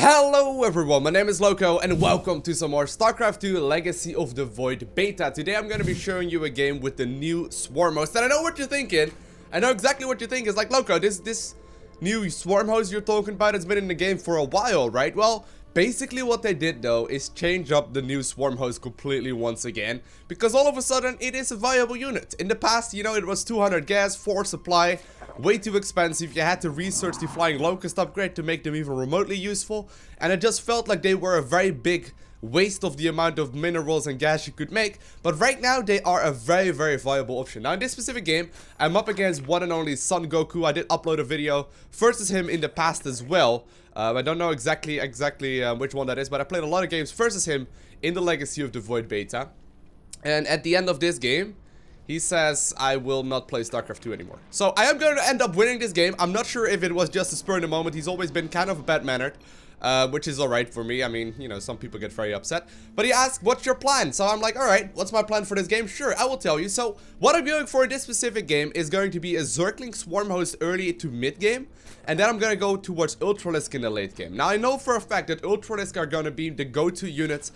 Hello everyone, my name is Loco and welcome to some more StarCraft 2 Legacy of the Void beta. Today I'm going to be showing you a game with the new Swarm host. And I know what you're thinking. I know exactly what you're thinking. It's like, Loco, this new Swarm host you're talking about has been in the game for a while, right? Well, basically what they did though is change up the new Swarm host completely once again. Because all of a sudden it is a viable unit. In the past, you know, it was 200 gas, 4 supply. Way too expensive. You had to research the flying Locust upgrade to make them even remotely useful, and it just felt like they were a very big waste of the amount of minerals and gas you could make. But right now they are a very viable option. Now in this specific game I'm up against one and only Son Goku. I did upload a video versus him in the past as well. I don't know exactly which one that is, but I played a lot of games versus him in the Legacy of the Void beta. And at the end of this game he says, I will not play StarCraft 2 anymore. So I am going to end up winning this game. I'm not sure if it was just a spur in the moment. He's always been kind of bad-mannered, which is alright for me. I mean, you know, some people get very upset. But he asked, what's your plan? So I'm like, alright, what's my plan for this game? Sure, I will tell you. So what I'm going for in this specific game is going to be a Zergling Swarm host early to mid-game. And then I'm going to go towards Ultralisk in the late game. Now, I know for a fact that Ultralisks are going to be the go-to units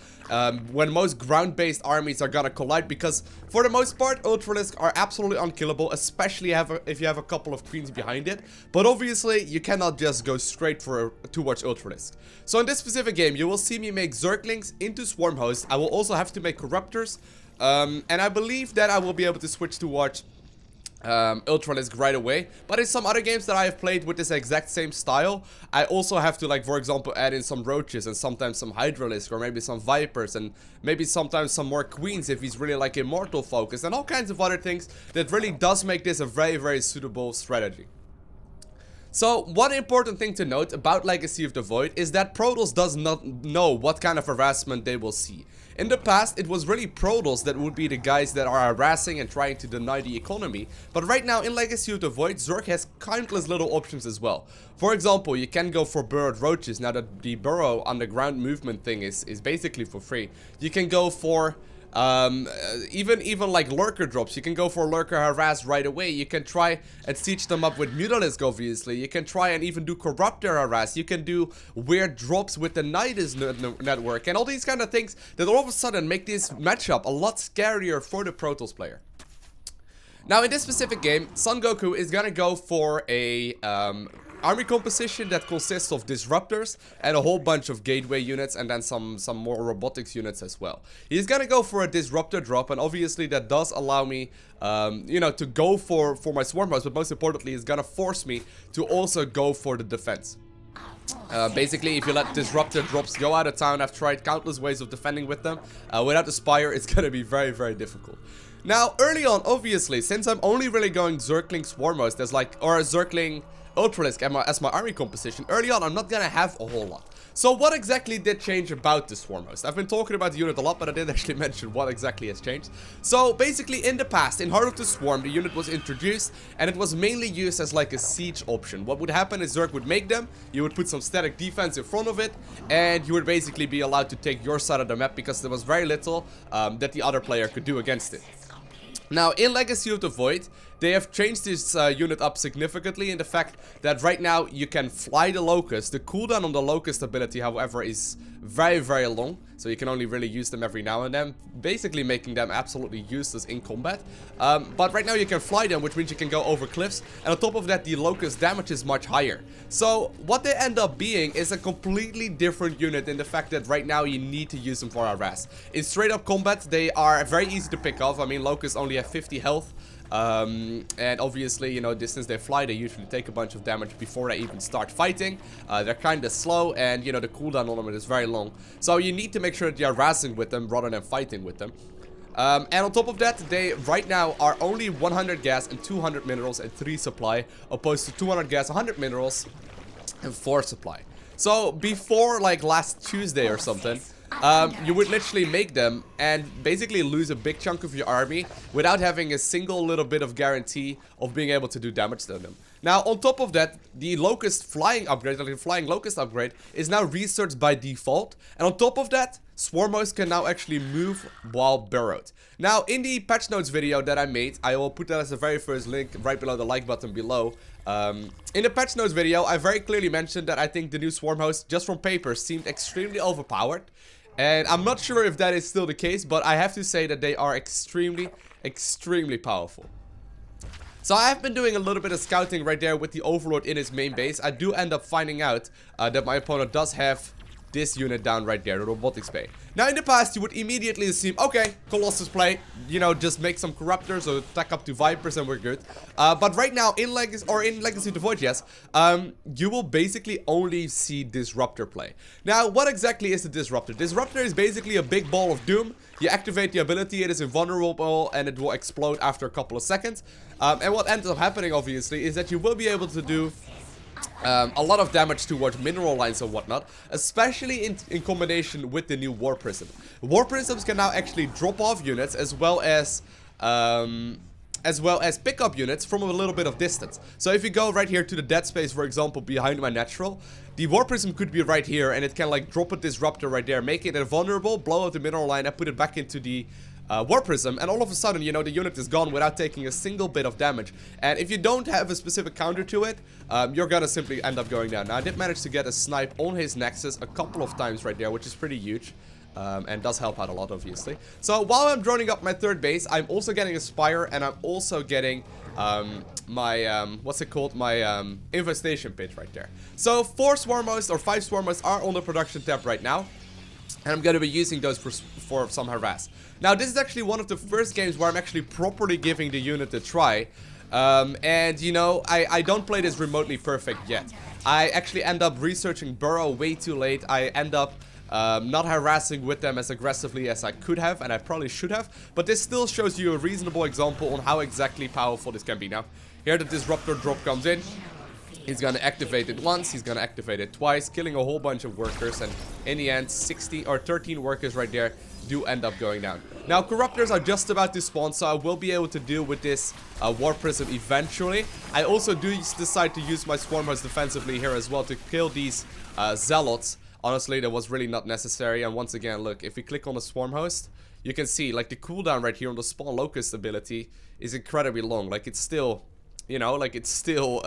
when most ground-based armies are going to collide. Because, for the most part, Ultralisks are absolutely unkillable, especially if you have a couple of queens behind it. But obviously, you cannot just go straight towards Ultralisks. So, in this specific game, you will see me make Zerglings into Swarm hosts. I will also have to make Corruptors. And I believe that I will be able to switch towards Ultralisk right away. But in some other games that I have played with this exact same style, I also have to, like, for example, add in some Roaches and sometimes some Hydralisks or maybe some Vipers and maybe sometimes some more Queens if he's really like Immortal focused and all kinds of other things that really does make this a very suitable strategy. So, one important thing to note about Legacy of the Void is that Protoss does not know what kind of harassment they will see. In the past, it was really Protoss that would be the guys that are harassing and trying to deny the economy. But right now, in Legacy of the Void, Zerg has countless little options as well. For example, you can go for burrowed roaches, now that the burrow underground movement thing is basically for free. You can go for even like lurker drops. You can go for lurker harass right away. You can try and siege them up with Mutalisk, obviously. You can try and even do corruptor harass. You can do weird drops with the Nidus network and all these kind of things that all of a sudden make this matchup a lot scarier for the Protoss player. Now in this specific game, Son Goku is gonna go for a army composition that consists of disruptors and a whole bunch of gateway units and then some more robotics units as well. He's gonna go for a disruptor drop, and obviously that does allow me you know, to go for my swarm host, but most importantly it's gonna force me to also go for the defense. Basically, if you let disruptor drops go out of town, I've tried countless ways of defending with them. Without the Spire, it's gonna be very difficult. Now, early on, obviously, since I'm only really going Zergling Swarm host as like, or a Zergling Ultralisk as my army composition, early on I'm not gonna have a whole lot. So what exactly did change about the Swarm host? I've been talking about the unit a lot, but I didn't actually mention what exactly has changed. So basically in the past, in Heart of the Swarm, the unit was introduced and it was mainly used as like a siege option. What would happen is Zerg would make them, you would put some static defense in front of it, and you would basically be allowed to take your side of the map because there was very little that the other player could do against it. Now, in Legacy of the Void, they have changed this unit up significantly in the fact that right now you can fly the Locust. The cooldown on the Locust ability, however, is very long, so you can only really use them every now and then, basically making them absolutely useless in combat. But right now you can fly them, which means you can go over cliffs, and on top of that the Locust damage is much higher. So what they end up being is a completely different unit in the fact that right now you need to use them for harass. In straight up combat they are very easy to pick off. I mean, Locusts only have 50 health. And obviously, you know, since they fly, they usually take a bunch of damage before they even start fighting. They're kind of slow, and you know, the cooldown on them is very long. So you need to make sure that you're harassing with them rather than fighting with them. And on top of that, they right now are only 100 gas and 200 minerals and 3 supply, opposed to 200 gas, 100 minerals and 4 supply. So before like last Tuesday or something, you would literally make them and basically lose a big chunk of your army without having a single little bit of guarantee of being able to do damage to them. Now, on top of that, the Locust flying upgrade, like the flying Locust upgrade, is now researched by default. And on top of that, Swarm hosts can now actually move while burrowed. Now, in the patch notes video that I made, I will put that as the very first link right below the like button below. In the patch notes video, I very clearly mentioned that I think the new Swarm hosts, just from paper, seemed extremely overpowered. And I'm not sure if that is still the case, but I have to say that they are extremely, extremely powerful. So I have been doing a little bit of scouting right there with the Overlord in his main base. I do end up finding out that my opponent does have this unit down right there, the robotics bay. Now, in the past, you would immediately assume, okay, Colossus play, you know, just make some Corruptors or attack up to Vipers and we're good. But right now, in Legacy of the Void, yes, you will basically only see Disruptor play. Now, what exactly is the Disruptor? Disruptor is basically a big ball of doom. You activate the ability, it is invulnerable, and it will explode after a couple of seconds. And what ends up happening, obviously, is that you will be able to do a lot of damage towards mineral lines and whatnot, especially in combination with the new War Prism. War Prisms can now actually drop off units as well as pick up units from a little bit of distance. So if you go right here to the dead space, for example, behind my natural, the War Prism could be right here and it can like drop a Disruptor right there, make it invulnerable, blow out the mineral line and put it back into the War Prism, and all of a sudden, you know, the unit is gone without taking a single bit of damage. And if you don't have a specific counter to it, you're gonna simply end up going down. Now, I did manage to get a snipe on his Nexus a couple of times right there, which is pretty huge. And does help out a lot, obviously. So, while I'm droning up my third base, I'm also getting a Spire, and I'm also getting my, what's it called? My Infestation Pit right there. So, 4 Swarm hosts or 5 Swarm hosts are on the production tab right now. And I'm going to be using those for some Harass. Now, this is actually one of the first games where I'm actually properly giving the unit a try. And, you know, I don't play this remotely perfect yet. I actually end up researching Burrow way too late. I end up not harassing with them as aggressively as I could have, and I probably should have. But this still shows you a reasonable example on how exactly powerful this can be. Now, here the Disruptor drop comes in. He's gonna activate it once, he's gonna activate it twice, killing a whole bunch of workers, and in the end, 60 or 13 workers right there do end up going down. Now, Corruptors are just about to spawn, so I will be able to deal with this War Prism eventually. I also do decide to use my Swarm hosts defensively here as well to kill these Zealots. Honestly, that was really not necessary, and once again, look, if we click on the Swarm host, you can see, like, the cooldown right here on the Spawn Locust ability is incredibly long. Like, it's still... You know, like it's still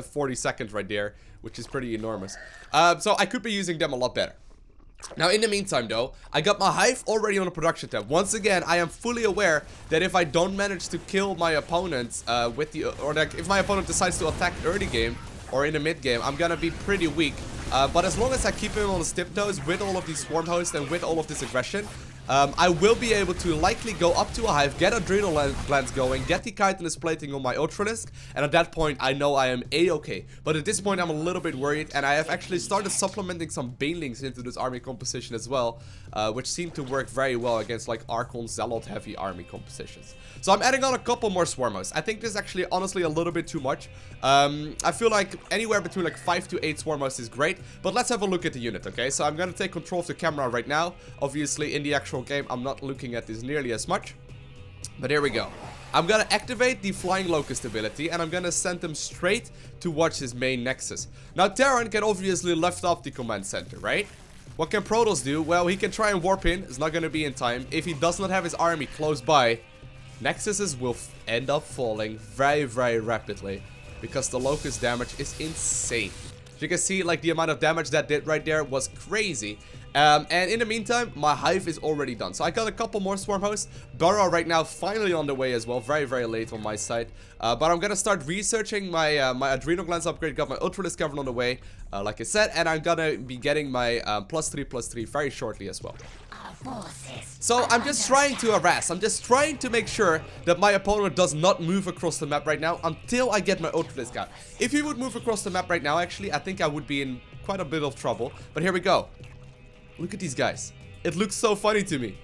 40 seconds right there, which is pretty enormous. So I could be using them a lot better. Now, in the meantime, though, I got my Hive already on the production tab. Once again, I am fully aware that if I don't manage to kill my opponent if my opponent decides to attack early game or in the mid game, I'm gonna be pretty weak. But as long as I keep him on his tiptoes with all of these Swarm hosts and with all of this aggression, I will be able to likely go up to a Hive, get Adrenal Glands going, get the chitinous plating on my Ultralisk, and at that point I know I am a-okay. But at this point I'm a little bit worried, and I have actually started supplementing some Banelings into this army composition as well, which seem to work very well against like Archon Zealot heavy army compositions. So I'm adding on a couple more Swarm hosts. I think this is actually honestly a little bit too much. I feel like anywhere between like 5 to 8 Swarm hosts is great, but let's have a look at the unit, okay? So I'm gonna take control of the camera right now. Obviously in the actual game I'm not looking at this nearly as much, but here we go. I'm gonna activate the Flying Locust ability, and I'm gonna send him straight towards his main Nexus. Now, Terran can obviously lift up the command center, right? What can Protoss do? Well, he can try and warp in. It's not gonna be in time. If he does not have his army close by, Nexuses will end up falling very, very rapidly, because the Locust damage is insane. As you can see, like, the amount of damage that did right there was crazy. And in the meantime, my Hive is already done. So I got a couple more Swarm hosts. Burrow right now finally on the way as well. Very, very late on my side. But I'm gonna start researching my my Adrenal Glands upgrade. Got my Ultralisk cover on the way, like I said. And I'm gonna be getting my +3/+3 very shortly as well. So I'm just trying to harass. I'm just trying to make sure that my opponent does not move across the map right now until I get my Ultralisk out. If he would move across the map right now, actually, I think I would be in quite a bit of trouble. But here we go. Look at these guys. It looks so funny to me.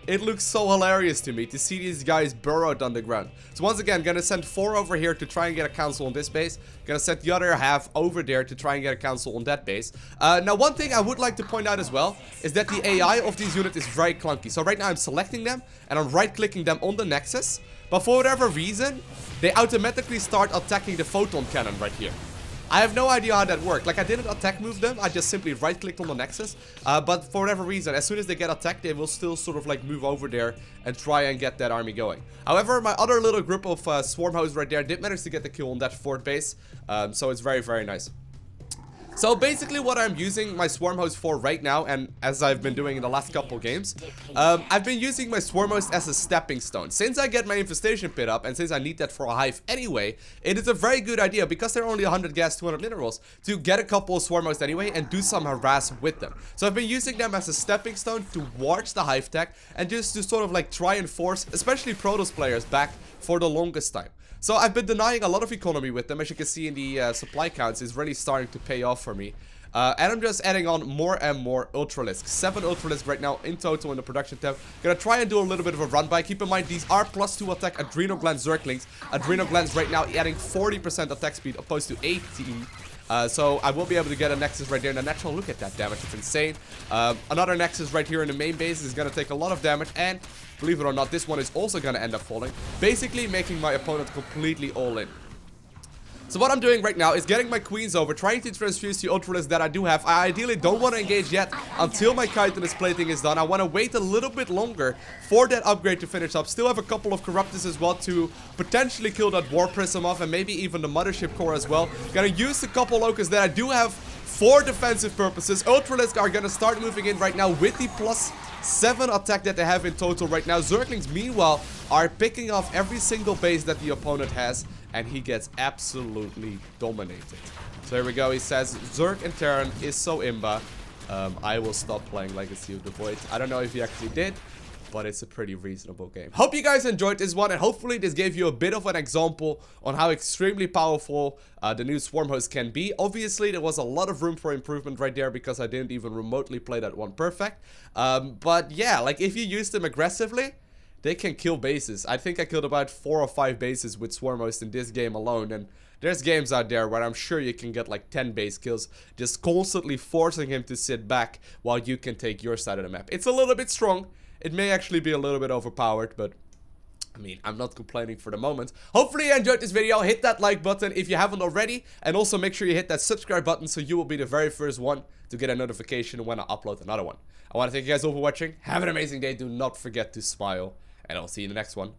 It looks so hilarious to me to see these guys burrowed underground. So once again, gonna send 4 over here to try and get a council on this base. Gonna send the other half over there to try and get a council on that base. Now, one thing I would like to point out as well is that the AI of these units is very clunky. So right now I'm selecting them and I'm right-clicking them on the Nexus. But for whatever reason, they automatically start attacking the photon cannon right here. I have no idea how that worked. Like, I didn't attack move them. I just simply right-clicked on the Nexus. But for whatever reason, as soon as they get attacked, they will still sort of like move over there and try and get that army going. However, my other little group of swarm hosts right there did manage to get the kill on that fort base. So it's very, very nice. So basically what I'm using my swarm host for right now, and as I've been doing in the last couple games, I've been using my swarm host as a stepping stone. Since I get my infestation pit up, and since I need that for a hive anyway, it is a very good idea, because they're only 100 gas, 200 minerals, to get a couple of swarm hosts anyway and do some harass with them. So I've been using them as a stepping stone towards the hive tech, and just to sort of like try and force, especially Protoss players, back for the longest time. So I've been denying a lot of economy with them. As you can see in the supply counts, it's really starting to pay off for me. And I'm just adding on more and more Ultralisks. 7 Ultralisks right now in total in the production tab. Gonna try and do a little bit of a run by. Keep in mind, these are +2 attack Adrenal Glands Zerglings. Adrenal Glands right now adding 40% attack speed opposed to 18. So I will be able to get a Nexus right there in the natural. Look at that damage, it's insane. Another Nexus right here in the main base is gonna take a lot of damage, and believe it or not, this one is also gonna end up falling, basically making my opponent completely all in. So what I'm doing right now is getting my queens over, trying to transfuse the Ultralisks that I do have. I ideally don't want to engage yet until my chitinous plating is done. I want to wait a little bit longer for that upgrade to finish up. Still have a couple of Corruptors as well to potentially kill that War Prism off, and maybe even the Mothership Core as well. Gonna use a couple Locusts that I do have for defensive purposes. Ultralisks are gonna start moving in right now with the +7 attack that they have in total right now. Zerglings, meanwhile, are picking off every single base that the opponent has, and he gets absolutely dominated. So here we go. He says, Zerg and Terran is so imba. I will stop playing Legacy of the Void. I don't know if he actually did, but it's a pretty reasonable game. Hope you guys enjoyed this one, and hopefully this gave you a bit of an example on how extremely powerful the new swarm host can be. Obviously, there was a lot of room for improvement right there, because I didn't even remotely play that one perfect. But yeah, like if you use them aggressively, they can kill bases. I think I killed about 4 or 5 bases with swarm host in this game alone, and there's games out there where I'm sure you can get like 10 base kills, just constantly forcing him to sit back while you can take your side of the map. It's a little bit strong. It may actually be a little bit overpowered, but I mean, I'm not complaining for the moment. Hopefully you enjoyed this video. Hit that like button if you haven't already, and also make sure you hit that subscribe button so you will be the very first one to get a notification when I upload another one. I want to thank you guys all for watching. Have an amazing day. Do not forget to smile, and I'll see you in the next one.